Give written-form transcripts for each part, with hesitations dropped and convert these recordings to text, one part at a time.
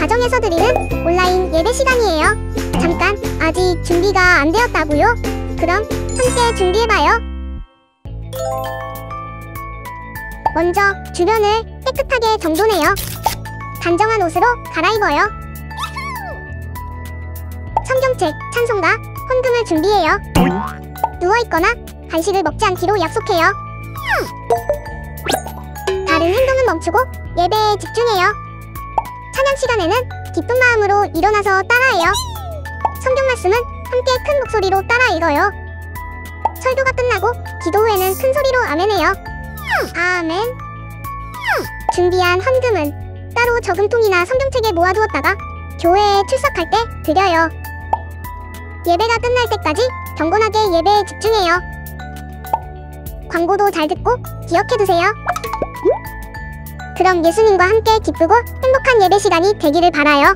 가정에서 드리는 온라인 예배 시간이에요. 잠깐, 아직 준비가 안 되었다고요? 그럼 함께 준비해봐요. 먼저 주변을 깨끗하게 정돈해요. 단정한 옷으로 갈아입어요. 성경책, 찬송가, 헌금을 준비해요. 누워있거나 간식을 먹지 않기로 약속해요. 다른 행동은 멈추고 예배에 집중해요. 찬양 시간에는 기쁜 마음으로 일어나서 따라해요. 성경 말씀은 함께 큰 목소리로 따라 읽어요. 설교가 끝나고 기도 후에는 큰 소리로 아멘해요. 아멘. 준비한 헌금은 따로 저금통이나 성경책에 모아두었다가 교회에 출석할 때 드려요. 예배가 끝날 때까지 경건하게 예배에 집중해요. 광고도 잘 듣고 기억해두세요. 그럼 예수님과 함께 기쁘고 행복한 예배 시간이 되기를 바라요.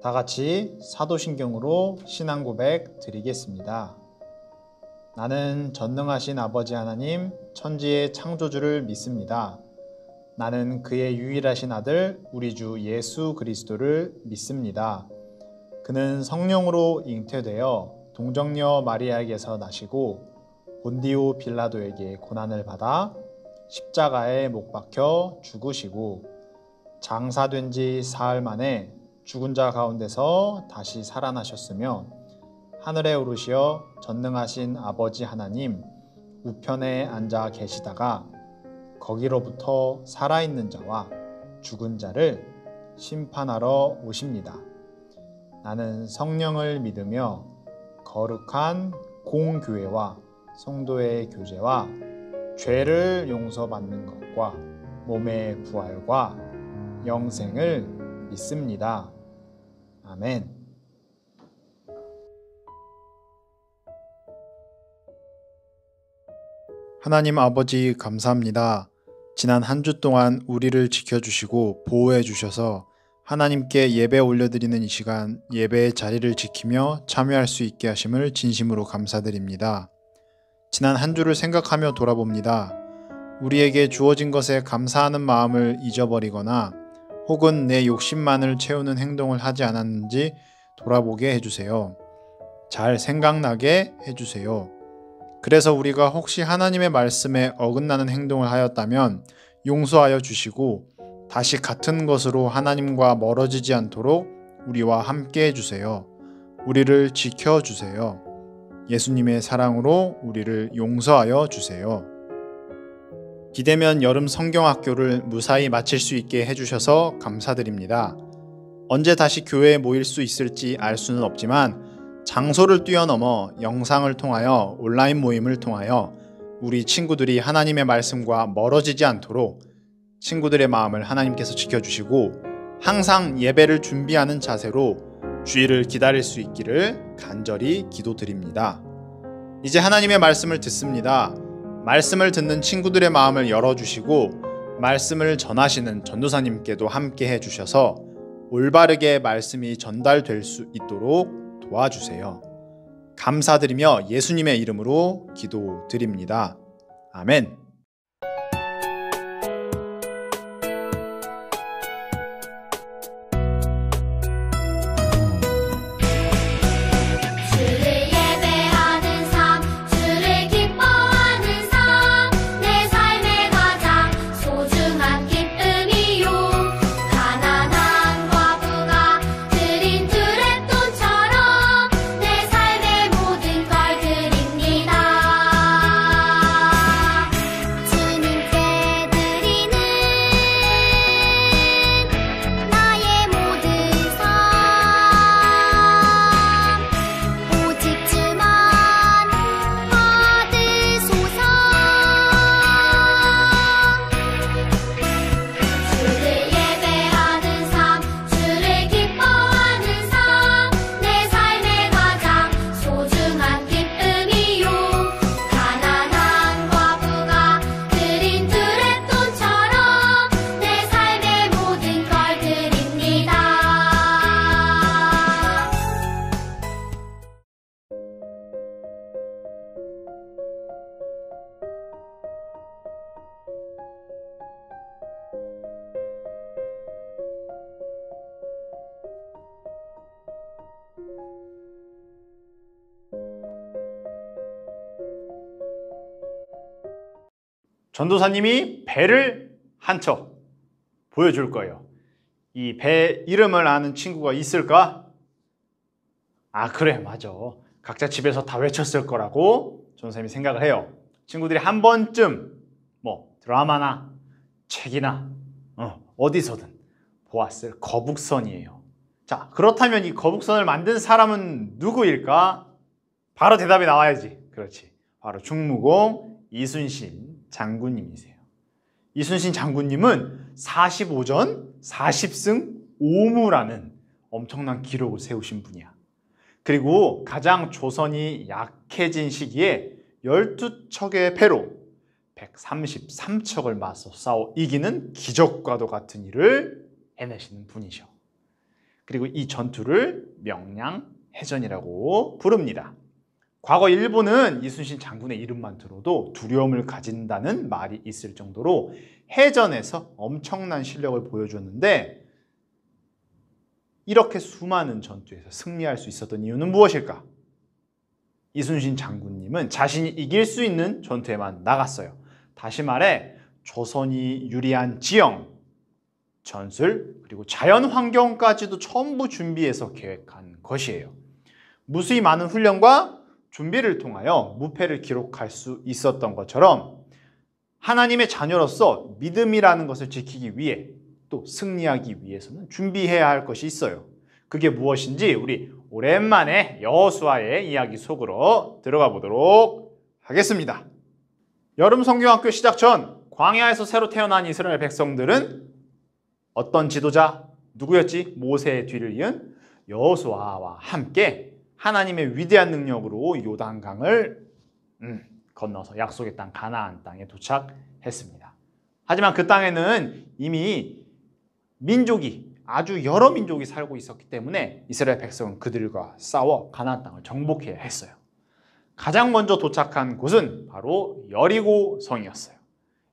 다 같이 사도신경으로 신앙 고백 드리겠습니다. 나는 전능하신 아버지 하나님 천지의 창조주를 믿습니다. 나는 그의 유일하신 아들 우리 주 예수 그리스도를 믿습니다. 그는 성령으로 잉태되어 동정녀 마리아에게서 나시고 본디오 빌라도에게 고난을 받아 십자가에 못 박혀 죽으시고 장사된 지 사흘 만에 죽은 자 가운데서 다시 살아나셨으며 하늘에 오르시어 전능하신 아버지 하나님 우편에 앉아 계시다가 거기로부터 살아있는 자와 죽은 자를 심판하러 오십니다. 나는 성령을 믿으며 거룩한 공교회와 성도의 교제와 죄를 용서받는 것과 몸의 부활과 영생을 믿습니다. 아멘. 하나님 아버지 감사합니다. 지난 한 주 동안 우리를 지켜주시고 보호해 주셔서 하나님께 예배 올려드리는 이 시간 예배의 자리를 지키며 참여할 수 있게 하심을 진심으로 감사드립니다. 지난 한 주를 생각하며 돌아봅니다. 우리에게 주어진 것에 감사하는 마음을 잊어버리거나 혹은 내 욕심만을 채우는 행동을 하지 않았는지 돌아보게 해주세요. 잘 생각나게 해주세요. 그래서 우리가 혹시 하나님의 말씀에 어긋나는 행동을 하였다면 용서하여 주시고 다시 같은 것으로 하나님과 멀어지지 않도록 우리와 함께 해주세요. 우리를 지켜주세요. 예수님의 사랑으로 우리를 용서하여 주세요. 비대면 여름 성경학교를 무사히 마칠 수 있게 해주셔서 감사드립니다. 언제 다시 교회에 모일 수 있을지 알 수는 없지만 장소를 뛰어넘어 영상을 통하여 온라인 모임을 통하여 우리 친구들이 하나님의 말씀과 멀어지지 않도록 친구들의 마음을 하나님께서 지켜주시고 항상 예배를 준비하는 자세로 주일을 기다릴 수 있기를 간절히 기도드립니다. 이제 하나님의 말씀을 듣습니다. 말씀을 듣는 친구들의 마음을 열어주시고 말씀을 전하시는 전도사님께도 함께 해주셔서 올바르게 말씀이 전달될 수 있도록 도와주세요. 감사드리며 예수님의 이름으로 기도드립니다. 아멘. 전도사님이 배를 한 척 보여줄 거예요. 이 배 이름을 아는 친구가 있을까? 아, 그래, 맞아. 각자 집에서 다 외쳤을 거라고 전도사님이 생각을 해요. 친구들이 한 번쯤 드라마나 책이나 어디서든 보았을 거북선이에요. 자, 그렇다면 이 거북선을 만든 사람은 누구일까? 바로 대답이 나와야지. 그렇지. 바로 충무공 이순신 장군님이세요. 이순신 장군님은 45전 40승 5무라는 엄청난 기록을 세우신 분이야. 그리고 가장 조선이 약해진 시기에 12척의 배로 133척을 맞서 싸워 이기는 기적과도 같은 일을 해내시는 분이셔. 그리고 이 전투를 명량해전이라고 부릅니다. 과거 일본은 이순신 장군의 이름만 들어도 두려움을 가진다는 말이 있을 정도로 해전에서 엄청난 실력을 보여줬는데 이렇게 수많은 전투에서 승리할 수 있었던 이유는 무엇일까? 이순신 장군님은 자신이 이길 수 있는 전투에만 나갔어요. 다시 말해 조선이 유리한 지형, 전술, 그리고 자연 환경까지도 전부 준비해서 계획한 것이에요. 무수히 많은 훈련과 준비를 통하여 무패를 기록할 수 있었던 것처럼 하나님의 자녀로서 믿음이라는 것을 지키기 위해 또 승리하기 위해서는 준비해야 할 것이 있어요. 그게 무엇인지 우리 오랜만에 여호수아의 이야기 속으로 들어가 보도록 하겠습니다. 여름 성경학교 시작 전 광야에서 새로 태어난 이스라엘 백성들은 어떤 지도자, 누구였지? 모세의 뒤를 이은 여호수아와 함께 하나님의 위대한 능력으로 요단강을 건너서 약속의 땅 가나안 땅에 도착했습니다. 하지만 그 땅에는 이미 민족이 아주 여러 민족이 살고 있었기 때문에 이스라엘 백성은 그들과 싸워 가나안 땅을 정복해야 했어요. 가장 먼저 도착한 곳은 바로 여리고 성이었어요.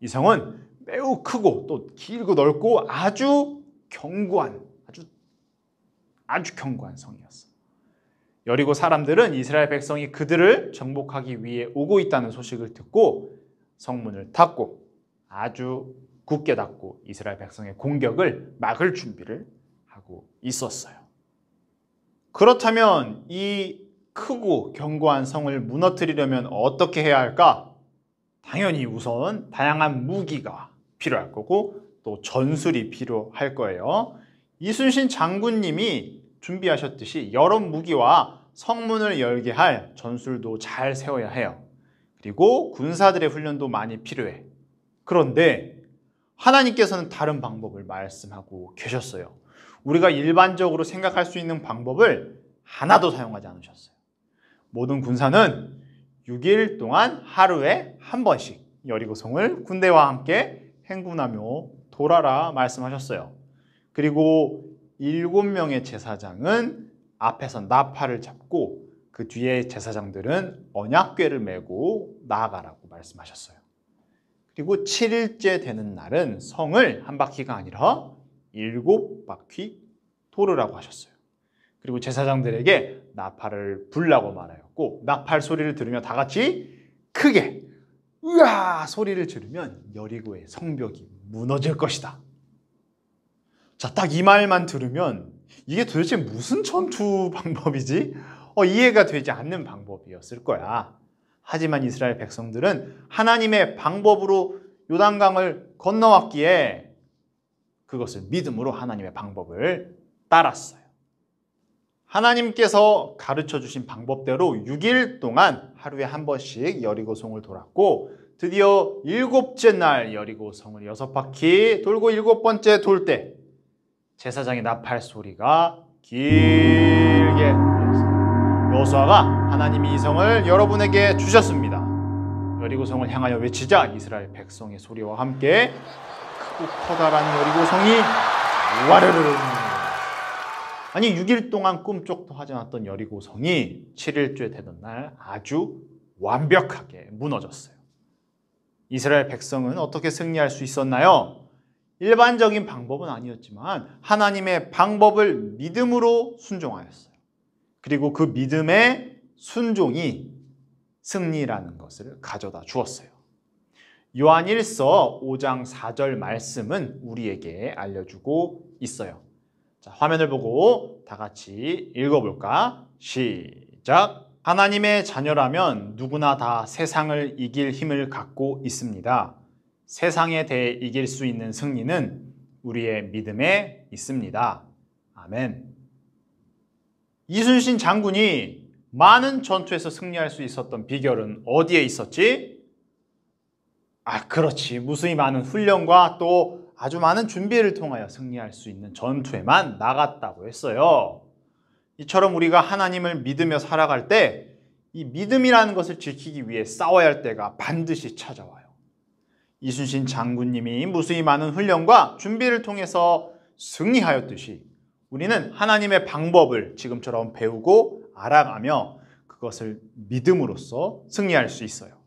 이 성은 매우 크고 또 길고 넓고 아주 견고한 아주 견고한 성이었어요. 여리고 사람들은 이스라엘 백성이 그들을 정복하기 위해 오고 있다는 소식을 듣고 성문을 닫고 아주 굳게 닫고 이스라엘 백성의 공격을 막을 준비를 하고 있었어요. 그렇다면 이 크고 견고한 성을 무너뜨리려면 어떻게 해야 할까? 당연히 우선 다양한 무기가 필요할 거고 또 전술이 필요할 거예요. 이순신 장군님이 준비하셨듯이 여러 무기와 성문을 열게 할 전술도 잘 세워야 해요. 그리고 군사들의 훈련도 많이 필요해. 그런데 하나님께서는 다른 방법을 말씀하고 계셨어요. 우리가 일반적으로 생각할 수 있는 방법을 하나도 사용하지 않으셨어요. 모든 군사는 6일 동안 하루에 한 번씩 여리고성을 군대와 함께 행군하며 돌아라 말씀하셨어요. 그리고 7명의 제사장은 앞에서 나팔을 잡고 그 뒤에 제사장들은 언약궤를 메고 나아가라고 말씀하셨어요. 그리고 7일째 되는 날은 성을 한 바퀴가 아니라 7바퀴 돌으라고 하셨어요. 그리고 제사장들에게 나팔을 불라고 말하였고 나팔 소리를 들으며 다 같이 크게 으아 소리를 지르면 여리고의 성벽이 무너질 것이다. 자, 딱 이 말만 들으면 이게 도대체 무슨 전투 방법이지? 이해가 되지 않는 방법이었을 거야. 하지만 이스라엘 백성들은 하나님의 방법으로 요단강을 건너왔기에 그것을 믿음으로 하나님의 방법을 따랐어요. 하나님께서 가르쳐 주신 방법대로 6일 동안 하루에 한 번씩 여리고성을 돌았고 드디어 7째 날 여리고성을 6바퀴 돌고 7번째 돌 때 제사장의 나팔 소리가 길게 들렸어요. 여호수아가 하나님이 이 성을 여러분에게 주셨습니다. 여리고성을 향하여 외치자 이스라엘 백성의 소리와 함께 크고 커다란 여리고성이 와르르 아니 6일 동안 꿈쩍도 하지 않았던 여리고성이 7일째 되던 날 아주 완벽하게 무너졌어요. 이스라엘 백성은 어떻게 승리할 수 있었나요? 일반적인 방법은 아니었지만 하나님의 방법을 믿음으로 순종하였어요. 그리고 그 믿음의 순종이 승리라는 것을 가져다 주었어요. 요한 1서 5장 4절 말씀은 우리에게 알려주고 있어요. 자, 화면을 보고 다 같이 읽어볼까? 시작! 하나님의 자녀라면 누구나 다 세상을 이길 힘을 갖고 있습니다. 세상에 대해 이길 수 있는 승리는 우리의 믿음에 있습니다. 아멘. 이순신 장군이 많은 전투에서 승리할 수 있었던 비결은 어디에 있었지? 그렇지. 무수히 많은 훈련과 또 아주 많은 준비를 통하여 승리할 수 있는 전투에만 나갔다고 했어요. 이처럼 우리가 하나님을 믿으며 살아갈 때 이 믿음이라는 것을 지키기 위해 싸워야 할 때가 반드시 찾아와요. 이순신 장군님이 무수히 많은 훈련과 준비를 통해서 승리하였듯이 우리는 하나님의 방법을 지금처럼 배우고 알아가며 그것을 믿음으로써 승리할 수 있어요.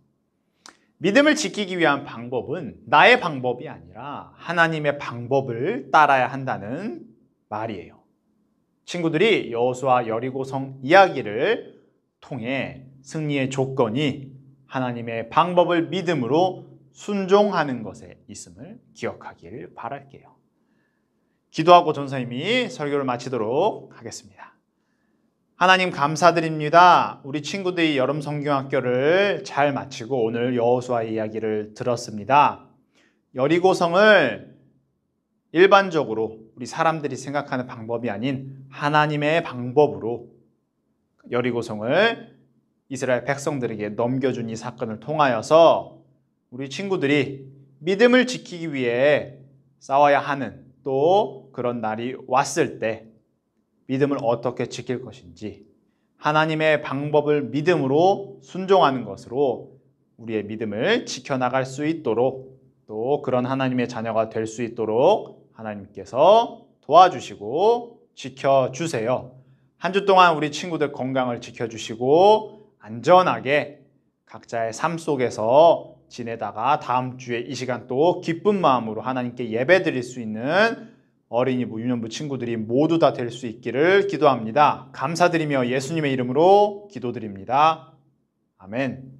믿음을 지키기 위한 방법은 나의 방법이 아니라 하나님의 방법을 따라야 한다는 말이에요. 친구들이 여호수아 여리고성 이야기를 통해 승리의 조건이 하나님의 방법을 믿음으로 순종하는 것에 있음을 기억하길 바랄게요. 기도하고 전사님이 설교를 마치도록 하겠습니다. 하나님 감사드립니다. 우리 친구들이 여름 성경학교를 잘 마치고 오늘 여호수아의 이야기를 들었습니다. 여리고성을 일반적으로 우리 사람들이 생각하는 방법이 아닌 하나님의 방법으로 여리고성을 이스라엘 백성들에게 넘겨준 이 사건을 통하여서 우리 친구들이 믿음을 지키기 위해 싸워야 하는 또 그런 날이 왔을 때 믿음을 어떻게 지킬 것인지 하나님의 방법을 믿음으로 순종하는 것으로 우리의 믿음을 지켜나갈 수 있도록 또 그런 하나님의 자녀가 될 수 있도록 하나님께서 도와주시고 지켜주세요. 한 주 동안 우리 친구들 건강을 지켜주시고 안전하게 각자의 삶 속에서 지내다가 다음 주에 이 시간 또 기쁜 마음으로 하나님께 예배 드릴 수 있는 어린이부, 유년부 친구들이 모두 다 될 수 있기를 기도합니다. 감사드리며 예수님의 이름으로 기도드립니다. 아멘.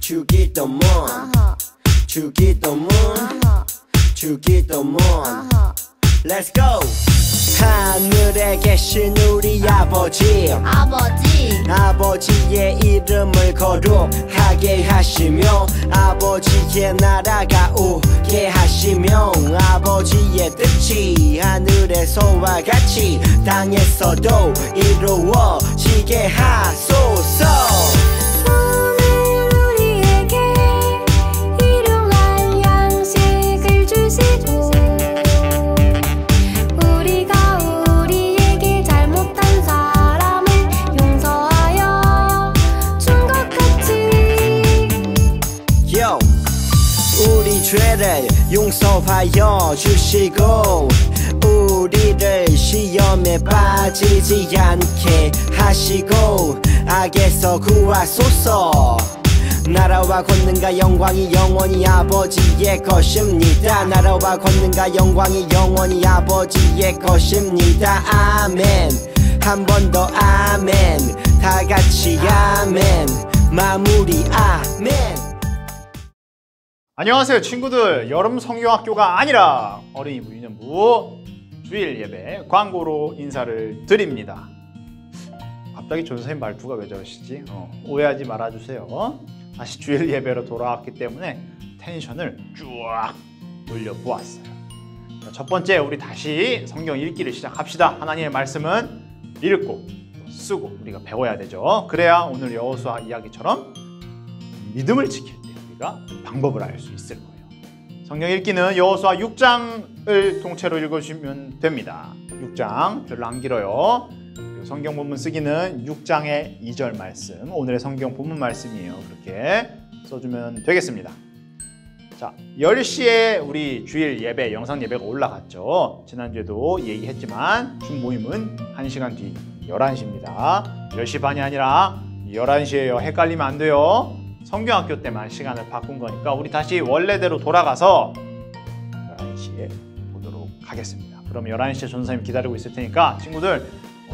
주기도문 주기도문 주기도문 Let's go! 하늘에 계신 우리 아버지의 이름을 거룩하게 하시며 아버지의 나라가 오게 하시며 아버지의 뜻이 하늘에서와 같이 땅에서도 이루어지게 하소서. 우리 죄를 용서하여 주시고 우리를 시험에 빠지지 않게 하시고 악에서 구하소서. 나라와 권능과 영광이 영원히 아버지의 것입니다. 나라와 권능과 영광이 영원히 아버지의 것입니다. 아멘. 한 번 더 아멘. 다 같이 아멘. 마무리 아멘. 안녕하세요 친구들. 여름 성경학교가 아니라 어린이부 유년부 주일 예배 광고로 인사를 드립니다. 갑자기 전선생님 말투가 왜 저러시지? 오해하지 말아주세요. 다시 주일 예배로 돌아왔기 때문에 텐션을 쫙 올려보았어요. 첫 번째 우리 다시 성경 읽기를 시작합시다. 하나님의 말씀은 읽고 또 쓰고 우리가 배워야 되죠. 그래야 오늘 여호수아 이야기처럼 믿음을 지킬 때 우리가 방법을 알 수 있을 거예요. 성경 읽기는 여호수아 6장을 통째로 읽어주시면 됩니다. 6장 별로 안 길어요. 성경 본문 쓰기는 6장의 2절 말씀, 오늘의 성경 본문 말씀이에요. 그렇게 써주면 되겠습니다. 자, 10시에 우리 주일 예배, 영상 예배가 올라갔죠. 지난주에도 얘기했지만 준 모임은 1시간 뒤 11시입니다. 10시 반이 아니라 11시에요. 헷갈리면 안 돼요. 성경학교 때만 시간을 바꾼 거니까 우리 다시 원래대로 돌아가서 11시에 보도록 하겠습니다. 그럼 11시에 전선생님 기다리고 있을 테니까 친구들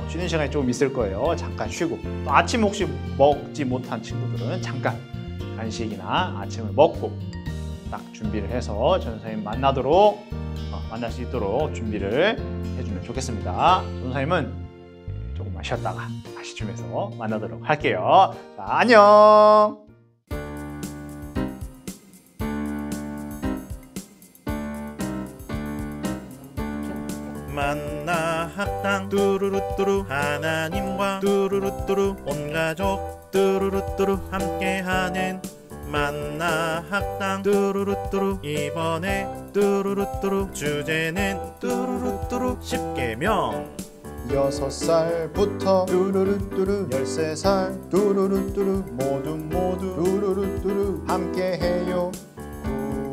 쉬는 시간이 조금 있을 거예요. 잠깐 쉬고 또 아침 혹시 먹지 못한 친구들은 잠깐 간식이나 아침을 먹고 딱 준비를 해서 전선생님 만날 수 있도록 준비를 해주면 좋겠습니다. 전선생님은 조금만 쉬었다가 다시 줌에서 만나도록 할게요. 자, 안녕. 만나 학당 뚜루루뚜루 하나님과 뚜루루뚜루 온 가족 뚜루루뚜루 함께하는 만나 학당 뚜루루뚜루 이번에 뚜루루뚜루 주제는 뚜루루뚜루 10계명 6살부터 뚜루루뚜루 13살 뚜루루뚜루 모두 뚜루루뚜루 함께해요.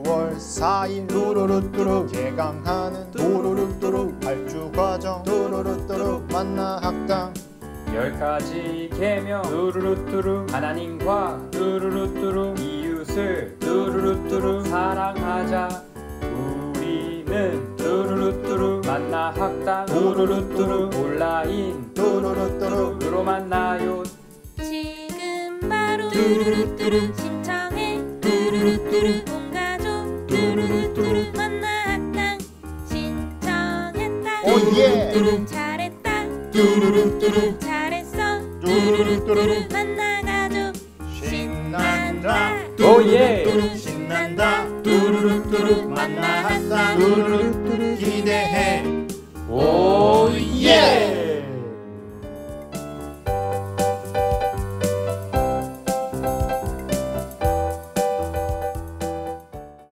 9월 4일 뚜루루뚜루 개강하는 뚜루루뚜루 8주 과정 뚜루루뚜루 만나 학당 10가지 계명 뚜루루뚜루 하나님과 뚜루루뚜루 이웃을 뚜루루뚜루 사랑하자. 우리는 뚜루루뚜루 만나 학당 뚜루루뚜루 온라인 뚜루루뚜루로 만나요. 지금 바로 뚜루루뚜루 신청해. 뚜루루뚜루 온 가족 뚜루루뚜루 만나 학당 신청했다. 오예 잘했다. 뚜루루뚜루 잘했어. 뚜루루뚜루 만나 신난다 오예 신난다 뚜루루뚜루 만나 학당 뚜루루